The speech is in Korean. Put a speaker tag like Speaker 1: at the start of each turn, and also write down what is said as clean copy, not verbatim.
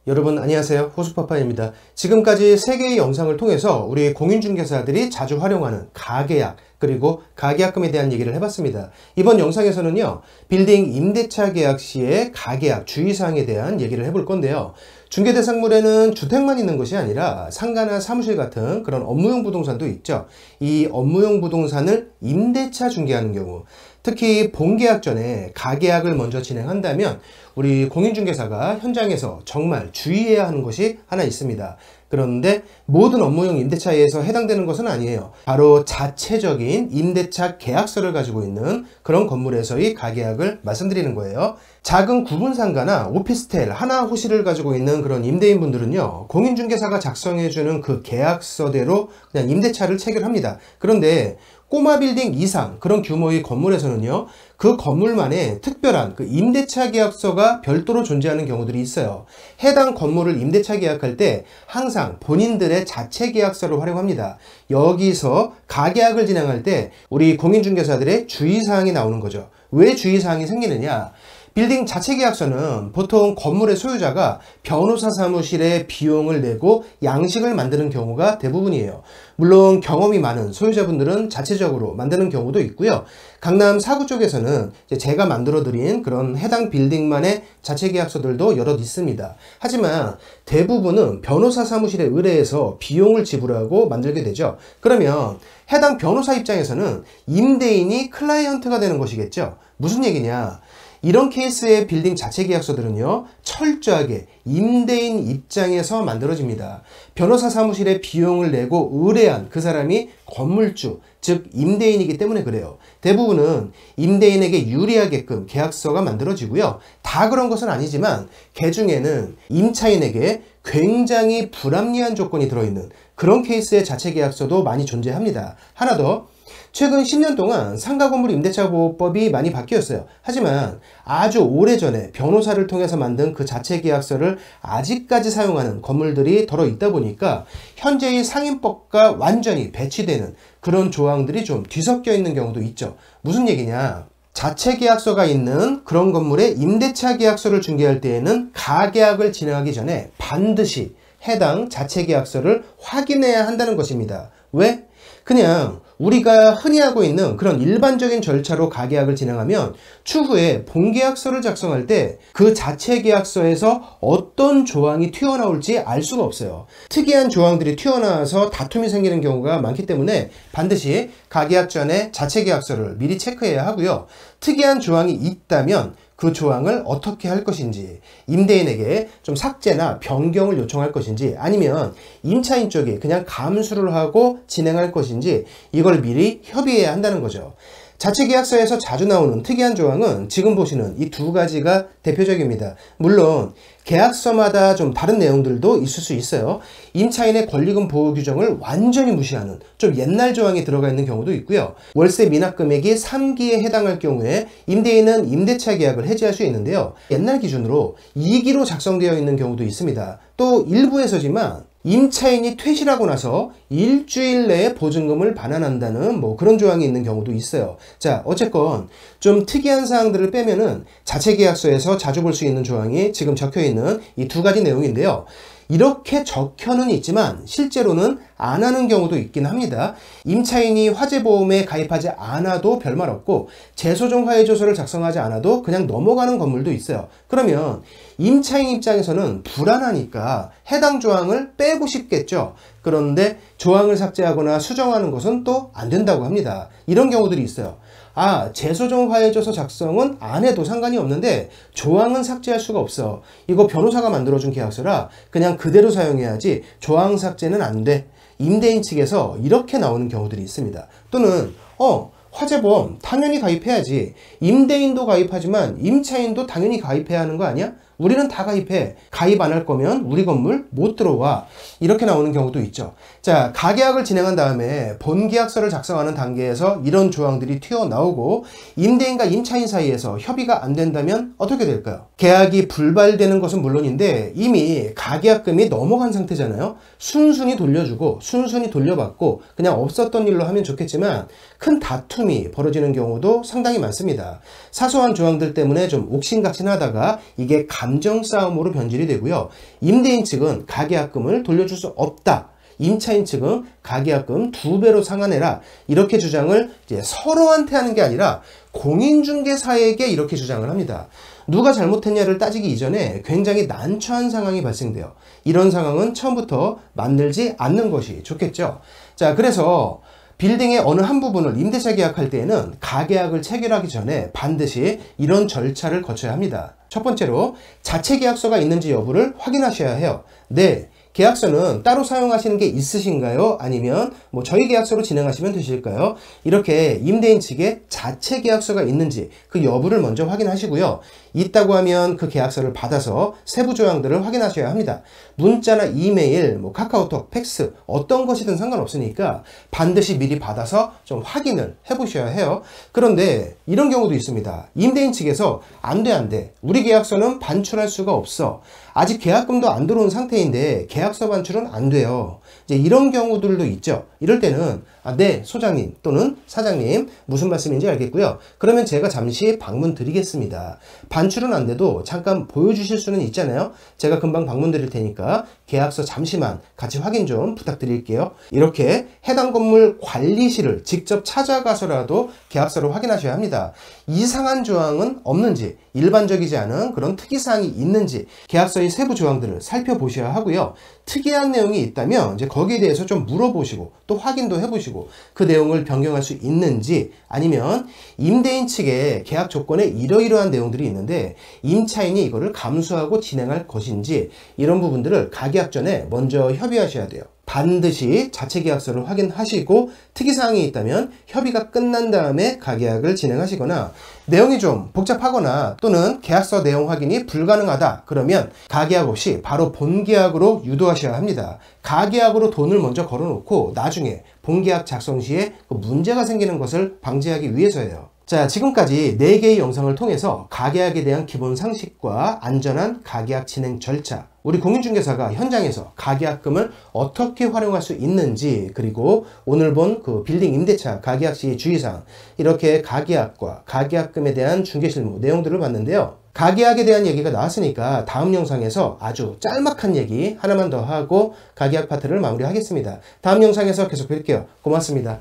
Speaker 1: 여러분 안녕하세요, 호수파파입니다. 지금까지 3개의 영상을 통해서 우리 공인중개사들이 자주 활용하는 가계약 그리고 가계약금에 대한 얘기를 해봤습니다. 이번 영상에서는요, 빌딩 임대차 계약 시의 가계약 주의사항에 대한 얘기를 해볼 건데요. 중개대상물에는 주택만 있는 것이 아니라 상가나 사무실 같은 그런 업무용 부동산도 있죠. 이 업무용 부동산을 임대차 중개하는 경우, 특히 본계약 전에 가계약을 먼저 진행한다면 우리 공인중개사가 현장에서 정말 주의해야 하는 것이 하나 있습니다. 그런데 모든 업무용 임대차에서 해당되는 것은 아니에요. 바로 자체적인 임대차 계약서를 가지고 있는 그런 건물에서의 가계약을 말씀드리는 거예요. 작은 구분상가나 오피스텔 하나 호실을 가지고 있는 그런 임대인분들은요, 공인중개사가 작성해주는 그 계약서대로 그냥 임대차를 체결합니다. 그런데 꼬마 빌딩 이상 그런 규모의 건물에서는요, 그 건물만의 특별한 그 임대차 계약서가 별도로 존재하는 경우들이 있어요. 해당 건물을 임대차 계약할 때 항상 본인들의 자체 계약서를 활용합니다. 여기서 가계약을 진행할 때 우리 공인중개사들의 주의사항이 나오는 거죠. 왜 주의사항이 생기느냐? 빌딩 자체 계약서는 보통 건물의 소유자가 변호사 사무실에 비용을 내고 양식을 만드는 경우가 대부분이에요. 물론 경험이 많은 소유자분들은 자체적으로 만드는 경우도 있고요. 강남 4구 쪽에서는 제가 만들어 드린 그런 해당 빌딩만의 자체 계약서들도 여럿 있습니다. 하지만 대부분은 변호사 사무실에 의뢰해서 비용을 지불하고 만들게 되죠. 그러면 해당 변호사 입장에서는 임대인이 클라이언트가 되는 것이겠죠. 무슨 얘기냐? 이런 케이스의 빌딩 자체 계약서들은요, 철저하게 임대인 입장에서 만들어집니다. 변호사 사무실에 비용을 내고 의뢰한 그 사람이 건물주, 즉 임대인이기 때문에 그래요. 대부분은 임대인에게 유리하게끔 계약서가 만들어지고요. 다 그런 것은 아니지만 그 중에는 임차인에게 굉장히 불합리한 조건이 들어있는 그런 케이스의 자체 계약서도 많이 존재합니다. 하나 더, 최근 10년 동안 상가건물 임대차보호법이 많이 바뀌었어요. 하지만 아주 오래전에 변호사를 통해서 만든 그 자체 계약서를 아직까지 사용하는 건물들이 더러 있다 보니까 현재의 상인법과 완전히 배치되는 그런 조항들이 좀 뒤섞여 있는 경우도 있죠. 무슨 얘기냐? 자체 계약서가 있는 그런 건물의 임대차 계약서를 중개할 때에는 가계약을 진행하기 전에 반드시 해당 자체 계약서를 확인해야 한다는 것입니다. 왜? 그냥 우리가 흔히 하고 있는 그런 일반적인 절차로 가계약을 진행하면 추후에 본계약서를 작성할 때 그 자체 계약서에서 어떤 조항이 튀어나올지 알 수가 없어요. 특이한 조항들이 튀어나와서 다툼이 생기는 경우가 많기 때문에 반드시 가계약 전에 자체 계약서를 미리 체크해야 하고요. 특이한 조항이 있다면 그 조항을 어떻게 할 것인지, 임대인에게 좀 삭제나 변경을 요청할 것인지, 아니면 임차인 쪽이 그냥 감수를 하고 진행할 것인지 이걸 미리 협의해야 한다는 거죠. 자체 계약서에서 자주 나오는 특이한 조항은 지금 보시는 이 두 가지가 대표적입니다. 물론 계약서마다 좀 다른 내용들도 있을 수 있어요. 임차인의 권리금 보호 규정을 완전히 무시하는 좀 옛날 조항이 들어가 있는 경우도 있고요. 월세 미납 금액이 3기에 해당할 경우에 임대인은 임대차 계약을 해지할 수 있는데요. 옛날 기준으로 2기로 작성되어 있는 경우도 있습니다. 또 일부에서지만 임차인이 퇴실하고 나서 일주일 내에 보증금을 반환한다는 그런 조항이 있는 경우도 있어요. 자, 어쨌건 좀 특이한 사항들을 빼면은 자체 계약서에서 자주 볼 수 있는 조항이 지금 적혀 있는 이 두 가지 내용인데요. 이렇게 적혀는 있지만 실제로는 안 하는 경우도 있긴 합니다. 임차인이 화재보험에 가입하지 않아도 별말 없고 재소정 화해조서를 작성하지 않아도 그냥 넘어가는 건물도 있어요. 그러면 임차인 입장에서는 불안하니까 해당 조항을 빼고 싶겠죠. 그런데 조항을 삭제하거나 수정하는 것은 또 안 된다고 합니다. 이런 경우들이 있어요. 재소정 화해조서 작성은 안 해도 상관이 없는데 조항은 삭제할 수가 없어. 이거 변호사가 만들어준 계약서라 그냥 그대로 사용해야지 조항 삭제는 안 돼. 임대인 측에서 이렇게 나오는 경우들이 있습니다. 또는 화재보험 당연히 가입해야지. 임대인도 가입하지만 임차인도 당연히 가입해야 하는 거 아니야? 우리는 다 가입해. 가입 안 할 거면 우리 건물 못 들어와. 이렇게 나오는 경우도 있죠. 자, 가계약을 진행한 다음에 본계약서를 작성하는 단계에서 이런 조항들이 튀어나오고 임대인과 임차인 사이에서 협의가 안 된다면 어떻게 될까요? 계약이 불발되는 것은 물론인데 이미 가계약금이 넘어간 상태잖아요. 순순히 돌려주고 순순히 돌려받고 그냥 없었던 일로 하면 좋겠지만 큰 다툼이 벌어지는 경우도 상당히 많습니다. 사소한 조항들 때문에 좀 옥신각신하다가 이게 감정 싸움으로 변질이 되고요. 임대인 측은 가계약금을 돌려줄 수 없다. 임차인 측은 가계약금 2배로 상환해라. 이렇게 주장을 이제 서로한테 하는 게 아니라 공인중개사에게 이렇게 주장을 합니다. 누가 잘못했냐를 따지기 이전에 굉장히 난처한 상황이 발생돼요. 이런 상황은 처음부터 만들지 않는 것이 좋겠죠. 자, 그래서 빌딩의 어느 한 부분을 임대차 계약할 때에는 가계약을 체결하기 전에 반드시 이런 절차를 거쳐야 합니다. 첫 번째로 자체 계약서가 있는지 여부를 확인하셔야 해요. 네, 계약서는 따로 사용하시는 게 있으신가요? 아니면 뭐 저희 계약서로 진행하시면 되실까요? 이렇게 임대인 측에 자체 계약서가 있는지 그 여부를 먼저 확인하시고요. 있다고 하면 그 계약서를 받아서 세부 조항들을 확인하셔야 합니다. 문자나 이메일, 뭐 카카오톡, 팩스 어떤 것이든 상관없으니까 반드시 미리 받아서 좀 확인을 해보셔야 해요. 그런데 이런 경우도 있습니다. 임대인 측에서 안 돼. 우리 계약서는 반출할 수가 없어. 아직 계약금도 안 들어온 상태인데 계약서 반출은 안 돼요. 이제 이런 경우들도 있죠. 이럴 때는 네, 소장님 또는 사장님 무슨 말씀인지 알겠고요. 그러면 제가 잠시 방문 드리겠습니다. 반출은 안 돼도 잠깐 보여주실 수는 있잖아요. 제가 금방 방문 드릴 테니까 계약서 잠시만 같이 확인 좀 부탁드릴게요. 이렇게 해당 건물 관리실을 직접 찾아가서라도 계약서를 확인하셔야 합니다. 이상한 조항은 없는지, 일반적이지 않은 그런 특이사항이 있는지 계약서의 세부 조항들을 살펴보셔야 하고요. 특이한 내용이 있다면 이제 거기에 대해서 좀 물어보시고 또 확인도 해보시고 그 내용을 변경할 수 있는지, 아니면 임대인 측의 계약 조건에 이러이러한 내용들이 있는데 임차인이 이거를 감수하고 진행할 것인지, 이런 부분들을 가계약 전에 먼저 협의하셔야 돼요. 반드시 자체 계약서를 확인하시고 특이사항이 있다면 협의가 끝난 다음에 가계약을 진행하시거나, 내용이 좀 복잡하거나 또는 계약서 내용 확인이 불가능하다 그러면 가계약 없이 바로 본계약으로 유도하셔야 합니다. 가계약으로 돈을 먼저 걸어놓고 나중에 본계약 작성 시에 문제가 생기는 것을 방지하기 위해서예요. 자, 지금까지 4개의 영상을 통해서 가계약에 대한 기본 상식과 안전한 가계약 진행 절차, 우리 공인중개사가 현장에서 가계약금을 어떻게 활용할 수 있는지, 그리고 오늘 본 그 빌딩 임대차 가계약 시 주의사항, 이렇게 가계약과 가계약금에 대한 중개실무 내용들을 봤는데요. 가계약에 대한 얘기가 나왔으니까 다음 영상에서 아주 짤막한 얘기 하나만 더 하고 가계약 파트를 마무리하겠습니다. 다음 영상에서 계속 뵐게요. 고맙습니다.